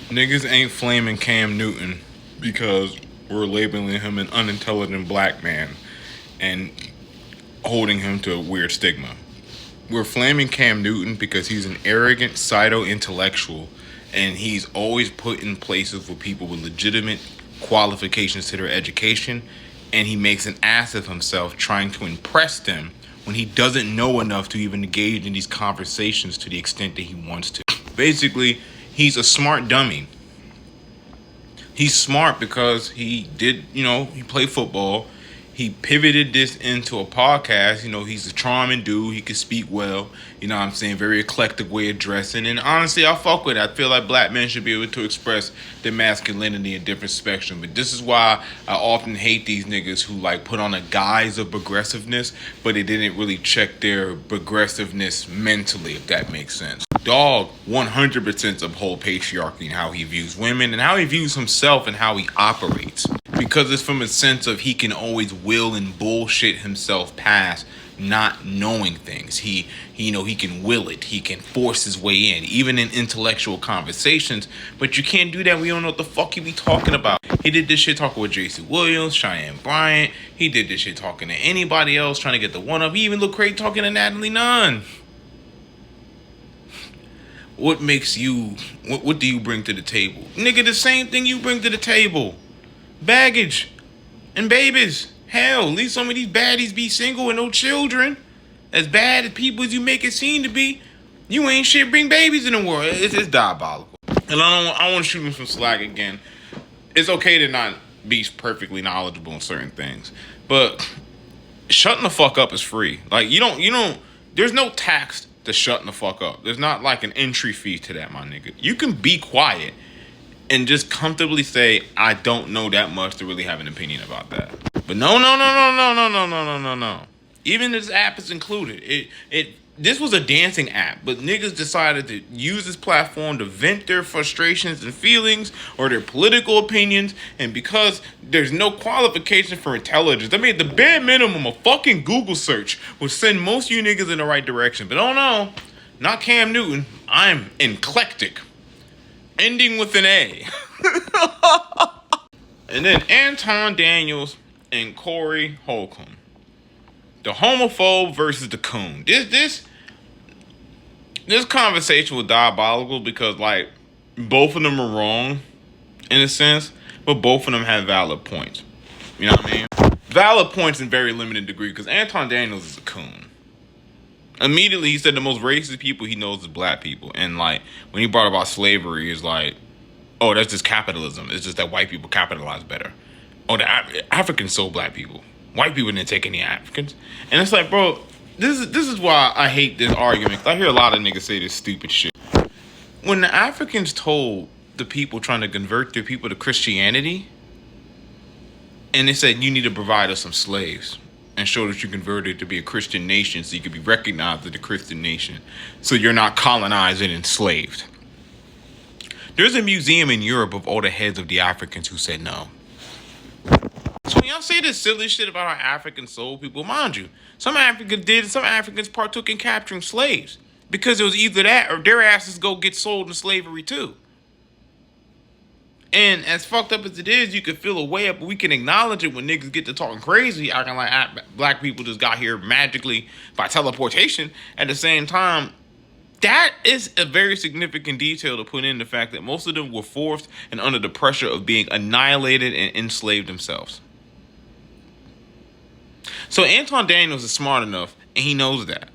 Niggas ain't flaming Cam Newton because we're labeling him an unintelligent black man and holding him to a weird stigma. We're flaming Cam Newton because he's an arrogant pseudo-intellectual and he's always put in places with people with legitimate qualifications to their education, and he makes an ass of himself trying to impress them when he doesn't know enough to even engage in these conversations to the extent that he wants to. Basically, he's a smart dummy. He's smart because he did, he played football. He pivoted this into a podcast. He's a charming dude. He can speak well. What I'm saying? Very eclectic way of dressing. And honestly, I fuck with it. I feel like black men should be able to express their masculinity in different spectrum. But this is why I often hate these niggas who put on a guise of progressiveness, but they didn't really check their progressiveness mentally, if that makes sense. Dog 100% uphold patriarchy and how he views women and how he views himself and how he operates. Because it's from a sense of he can always will and bullshit himself past not knowing things. He can will it. He can force his way in, even in intellectual conversations. But you can't do that when you don't know what the fuck he be talking about. He did this shit talking with J.C. Williams, Cheyenne Bryant. He did this shit talking to anybody else, trying to get the one up. He even looked crazy talking to Natalie Nunn. What makes you, what do you bring to the table? Nigga, the same thing you bring to the table. Baggage and babies. Hell, at least some of these baddies be single and no children. As bad as people as you make it seem to be, you ain't shit. Bring babies in the world. It's diabolical. And I want to shoot him some slack again. It's okay to not be perfectly knowledgeable in certain things, but shutting the fuck up is free. You don't. There's no tax to shutting the fuck up. There's not an entry fee to that, my nigga. You can be quiet and just comfortably say, I don't know that much to really have an opinion about that. But no. Even this app is included. This was a dancing app, but niggas decided to use this platform to vent their frustrations and feelings or their political opinions, and because there's no qualification for intelligence, I mean, the bare minimum, a fucking Google search would send most of you niggas in the right direction. But oh no, not Cam Newton. I'm eclectic. Ending with an A. And then Anton Daniels and Cory Holcomb. The homophobe versus the coon. This conversation was diabolical because both of them are wrong in a sense, but both of them have valid points. You know what I mean? Valid points in very limited degree because Anton Daniels is a coon. Immediately he said the most racist people he knows is black people, and when he brought about slavery, he's oh, that's just capitalism. It's just that white people capitalize better. Oh, the Africans sold black people. White people didn't take any Africans. And it's bro, this is why I hate this argument. 'Cause I hear a lot of niggas say this stupid shit. When the Africans told the people trying to convert their people to Christianity, and they said, you need to provide us some slaves and show that you converted to be a Christian nation so you could be recognized as a Christian nation, so you're not colonized and enslaved. There's a museum in Europe of all the heads of the Africans who said no. So when y'all say this silly shit about how Africans sold people, mind you, some Africans partook in capturing slaves because it was either that or their asses go get sold in slavery too. And as fucked up as it is, you can feel a way up, but we can acknowledge it when niggas get to talking crazy, acting like black people just got here magically by teleportation. At the same time, that is a very significant detail to put in, the fact that most of them were forced and under the pressure of being annihilated and enslaved themselves. So Anton Daniels is smart enough, and he knows that.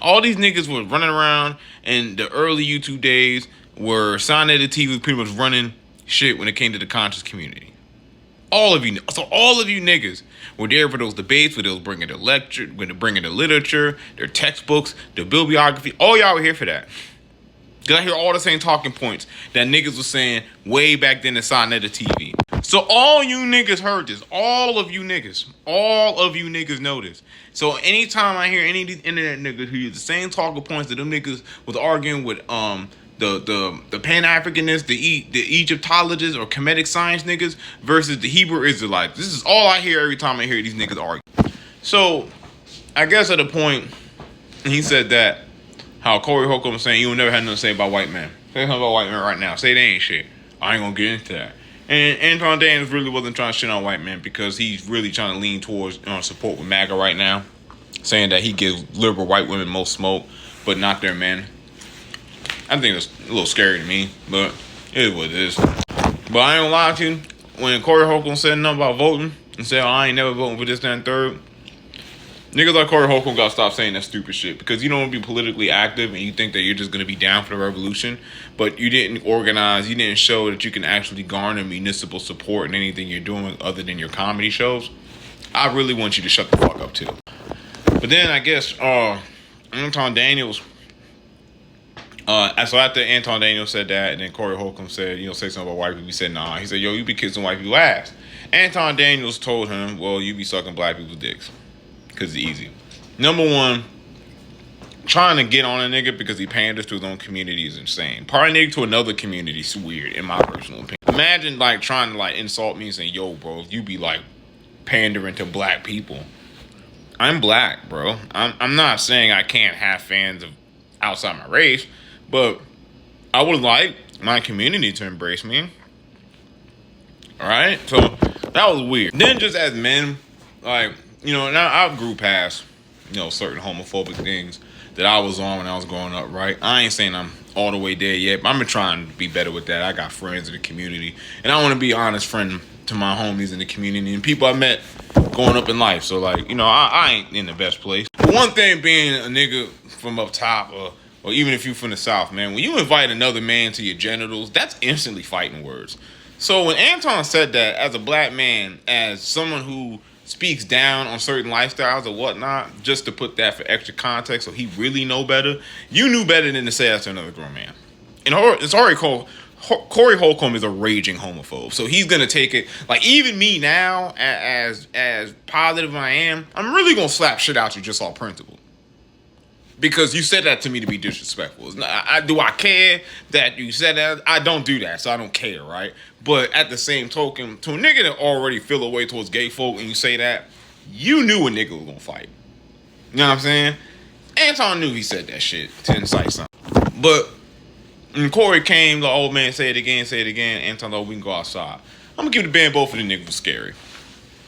All these niggas were running around in the early YouTube days were signed to the TV, pretty much running shit when it came to the conscious community. All of you niggas were there for those debates, where they was bringing the lecture, when they're bringing the literature, their textbooks, their bibliography. All y'all were here for that. Because I hear all the same talking points that niggas was saying way back then inside of the TV. So all you niggas heard this. All of you niggas know this. So anytime I hear any of these internet niggas who use the same talking points that them niggas was arguing with the Pan-Africanists, the Egyptologists or Kemetic science niggas versus the Hebrew Israelites. This is all I hear every time I hear these niggas argue. So I guess at a point he said that how Cory Holcomb was saying you will never have nothing to say about white men. Say something about white men right now. Say they ain't shit. I ain't gonna get into that. And Anton Daniels really wasn't trying to shit on white men because he's really trying to lean towards support with MAGA right now, saying that he gives liberal white women most smoke, but not their men. I think it's a little scary to me, but it is what it is. But I ain't gonna lie to you, when Cory Holcomb said nothing about voting and said, I ain't never voting for this, that, and third, niggas like Cory Holcomb gotta stop saying that stupid shit because you don't want to be politically active and you think that you're just gonna be down for the revolution, but you didn't organize, you didn't show that you can actually garner municipal support in anything you're doing other than your comedy shows. I really want you to shut the fuck up too. But then I guess Anton Daniels. So after Anton Daniels said that, and then Cory Holcomb said, say something about white people. He said, nah. He said, yo, you be kissing white people's ass. Anton Daniels told him, well, you be sucking black people's dicks. Because it's easy. Number one, trying to get on a nigga because he panders to his own community is insane. Pandering to another community is weird, in my personal opinion. Imagine, trying to, insult me and saying, yo, bro, you be, pandering to black people. I'm black, bro. I'm not saying I can't have fans of outside my race, but I would like my community to embrace me. All right? So that was weird. Then just as men, now I grew past, certain homophobic things that I was on when I was growing up, right? I ain't saying I'm all the way there yet, but I've been trying to be better with that. I got friends in the community, and I want to be an honest friend to my homies in the community and people I met going up in life. So, I ain't in the best place. But one thing being a nigga from up top, or even if you from the South, man, when you invite another man to your genitals, that's instantly fighting words. So when Anton said that, as a black man, as someone who speaks down on certain lifestyles or whatnot, just to put that for extra context so he really know better, you knew better than to say that to another grown man. And it's already called, Cory Holcomb is a raging homophobe. So he's going to take it, even me now, as positive as I am, I'm really going to slap shit out you just off principle. Because you said that to me to be disrespectful. Do I care that you said that? I don't do that, so I don't care, right? But at the same token, to a nigga that already feel a way towards gay folk and you say that, you knew a nigga was gonna fight. You know what I'm saying? Anton knew he said that shit to incite something. But when Cory came, the old man say it again, Anton thought we can go outside. I'm gonna give the band both of the niggas was scary.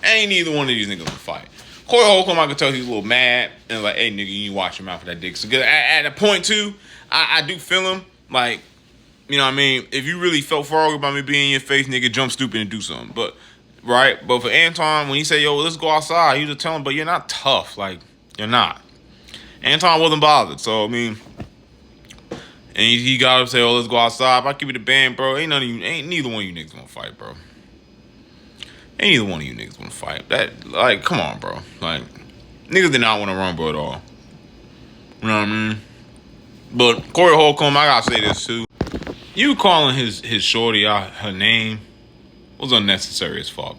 Ain't neither one of these niggas gonna fight. Cory Holcomb, I could tell he's a little mad and hey nigga, you need to watch your mouth for that dick. So at a point too, I do feel him. You know what I mean? If you really felt froggy about me being in your face, nigga, jump stupid and do something. But for Anton, when he said, yo, let's go outside, you just tell him, but you're not tough. You're not. Anton wasn't bothered. So and he got up and said, oh, let's go outside. If I give you the band, bro, ain't neither one of you niggas gonna fight, bro. Ain't either one of you niggas wanna fight. That, come on, bro. Niggas did not want to rumble at all. You know what I mean? But Cory Holcomb, I gotta say this too. You calling his shorty out her name was unnecessary as fuck.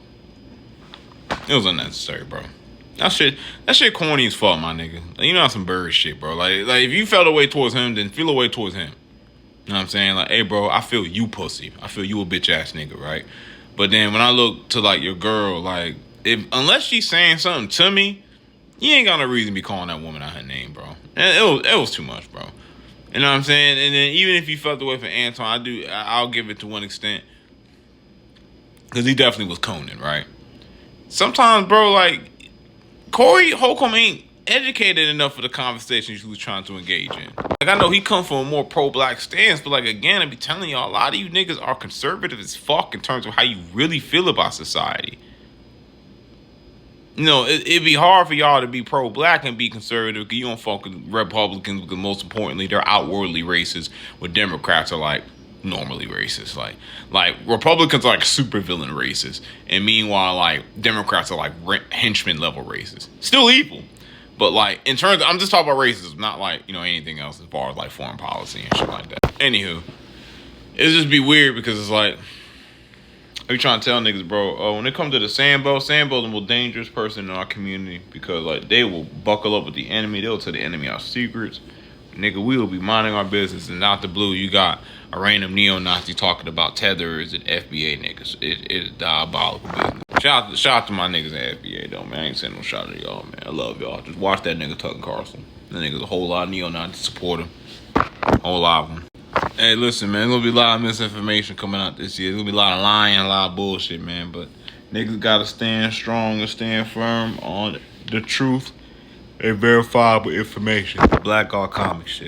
It was unnecessary, bro. That shit corny as fuck, my nigga. You know, that's some bird shit, bro. If you felt a way towards him, then feel a way towards him. You know what I'm saying? Hey, bro, I feel you pussy. I feel you a bitch ass nigga, right? But then when I look to your girl, unless she's saying something to me, you ain't got no reason to be calling that woman out her name, bro. And it was too much, bro. You know what I'm saying? And then even if you felt the way for Anton, I'll give it to one extent. Because he definitely was coning, right? Sometimes, bro, Cory Holcomb ain't educated enough for the conversations he was trying to engage in. I know he come from a more pro-black stance, but again, I be telling y'all, a lot of you niggas are conservative as fuck in terms of how you really feel about society. It'd be hard for y'all to be pro-black and be conservative because you don't fuck with Republicans because most importantly, they're outwardly racist, where Democrats are normally racist. Republicans are super villain racist, and meanwhile, Democrats are henchman level racist. Still evil. But in terms of, I'm just talking about racism, not anything else as far as foreign policy and shit like that. Anywho, it just be weird because it's I be trying to tell niggas, bro, when it comes to the Sambo's the most dangerous person in our community because they will buckle up with the enemy. They'll tell the enemy our secrets. Nigga, we will be minding our business, and out the blue, you got a random neo-Nazi talking about tethers and FBA niggas. It is diabolical business. Shout out to my niggas at FBA, though, man. I ain't saying no shout out to y'all, man. I love y'all. Just watch that nigga Tucker Carlson. That nigga's a whole lot of neo-Nazi support him. Whole lot of them. Hey, listen, man. There's gonna be a lot of misinformation coming out this year. There's gonna be a lot of lying, a lot of bullshit, man. But niggas gotta stand strong and stand firm on the truth and verifiable information. Black Art Comic shit.